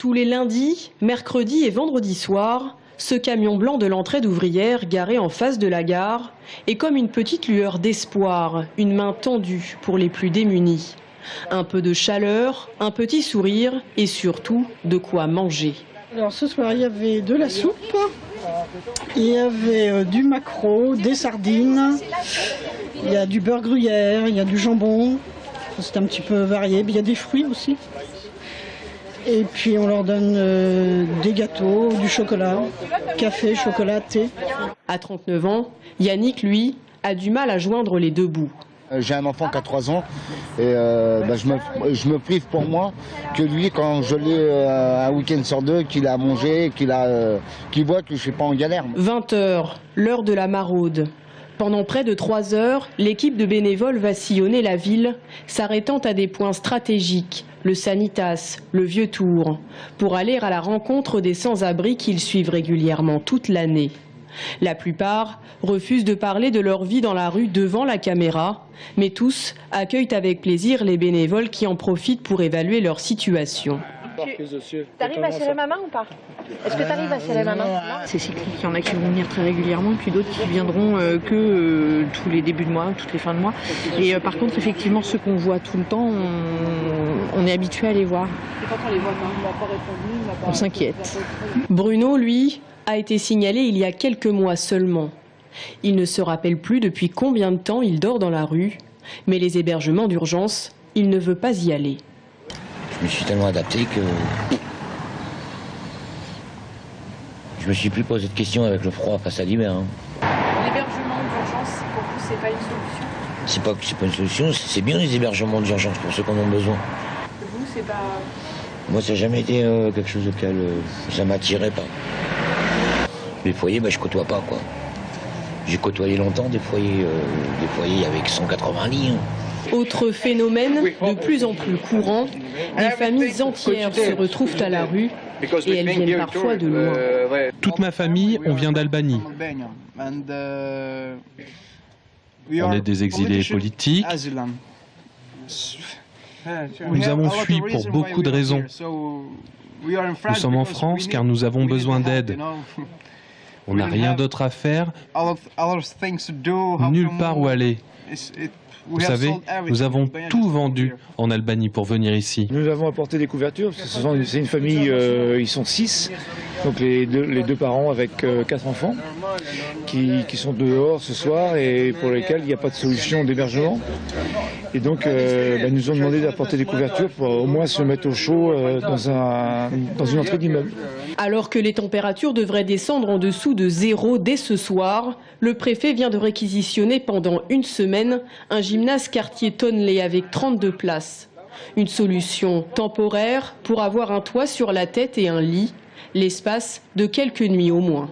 Tous les lundis, mercredis et vendredis soirs, ce camion blanc de l'entraide ouvrière garé en face de la gare est comme une petite lueur d'espoir, une main tendue pour les plus démunis. Un peu de chaleur, un petit sourire et surtout de quoi manger. Alors ce soir, il y avait de la soupe, il y avait du maquereau, des sardines, il y a du beurre gruyère, il y a du jambon, c'est un petit peu varié, il y a des fruits aussi. Et puis on leur donne des gâteaux, du chocolat, café, chocolat, thé. À 39 ans, Yannick, lui, a du mal à joindre les deux bouts. J'ai un enfant qui a 3 ans et je me prive pour moi que lui, quand je l'ai un week-end sur deux, qu'il a mangé, qu'il voit que je ne suis pas en galère. 20 h, l'heure de la maraude. Pendant près de 3 heures, l'équipe de bénévoles va sillonner la ville, s'arrêtant à des points stratégiques, le Sanitas, le Vieux-Tour, pour aller à la rencontre des sans-abri qu'ils suivent régulièrement toute l'année. La plupart refusent de parler de leur vie dans la rue devant la caméra, mais tous accueillent avec plaisir les bénévoles qui en profitent pour évaluer leur situation. T'arrives à serrer ma main ou pas? Est-ce que t'arrives à serrer ma main? C'est cyclique, il y en a qui vont venir très régulièrement, puis d'autres qui viendront tous les débuts de mois, toutes les fins de mois. Et par contre, effectivement, ceux qu'on voit tout le temps, on est habitué à les voir. Et quand on les voit pas, il n'a pas répondu, on s'inquiète. Bruno, lui, a été signalé il y a quelques mois seulement. Il ne se rappelle plus depuis combien de temps il dort dans la rue, mais les hébergements d'urgence, il ne veut pas y aller. Je me suis tellement adapté que je me suis plus posé de questions avec le froid face à l'hiver. L'hébergement d'urgence, pour vous, c'est pas une solution? C'est pas une solution, c'est bien les hébergements d'urgence pour ceux qui en ont besoin. Vous, c'est pas... Moi, ça n'a jamais été quelque chose auquel ça m'attirait pas. Les foyers, je côtoie pas, quoi. J'ai côtoyé longtemps des foyers avec 180 lits. Autre phénomène de plus en plus courant, des familles entières se retrouvent à la rue et elles viennent parfois de loin. Toute ma famille, on vient d'Albanie. On est des exilés politiques. Nous avons fui pour beaucoup de raisons. Nous sommes en France car nous avons besoin d'aide. On n'a rien d'autre à faire, nulle part où aller. Vous savez, nous avons tout vendu en Albanie pour venir ici. Nous avons apporté des couvertures, parce que c'est une famille, ils sont 6, donc les deux parents avec 4 enfants, qui sont dehors ce soir et pour lesquels il n'y a pas de solution d'hébergement. Et donc, nous ont demandé d'apporter des couvertures pour au moins se mettre au chaud dans une entrée d'immeuble. Alors que les températures devraient descendre en dessous de 0 dès ce soir, le préfet vient de réquisitionner pendant une semaine un gymnase quartier Tonlé avec 32 places. Une solution temporaire pour avoir un toit sur la tête et un lit, l'espace de quelques nuits au moins.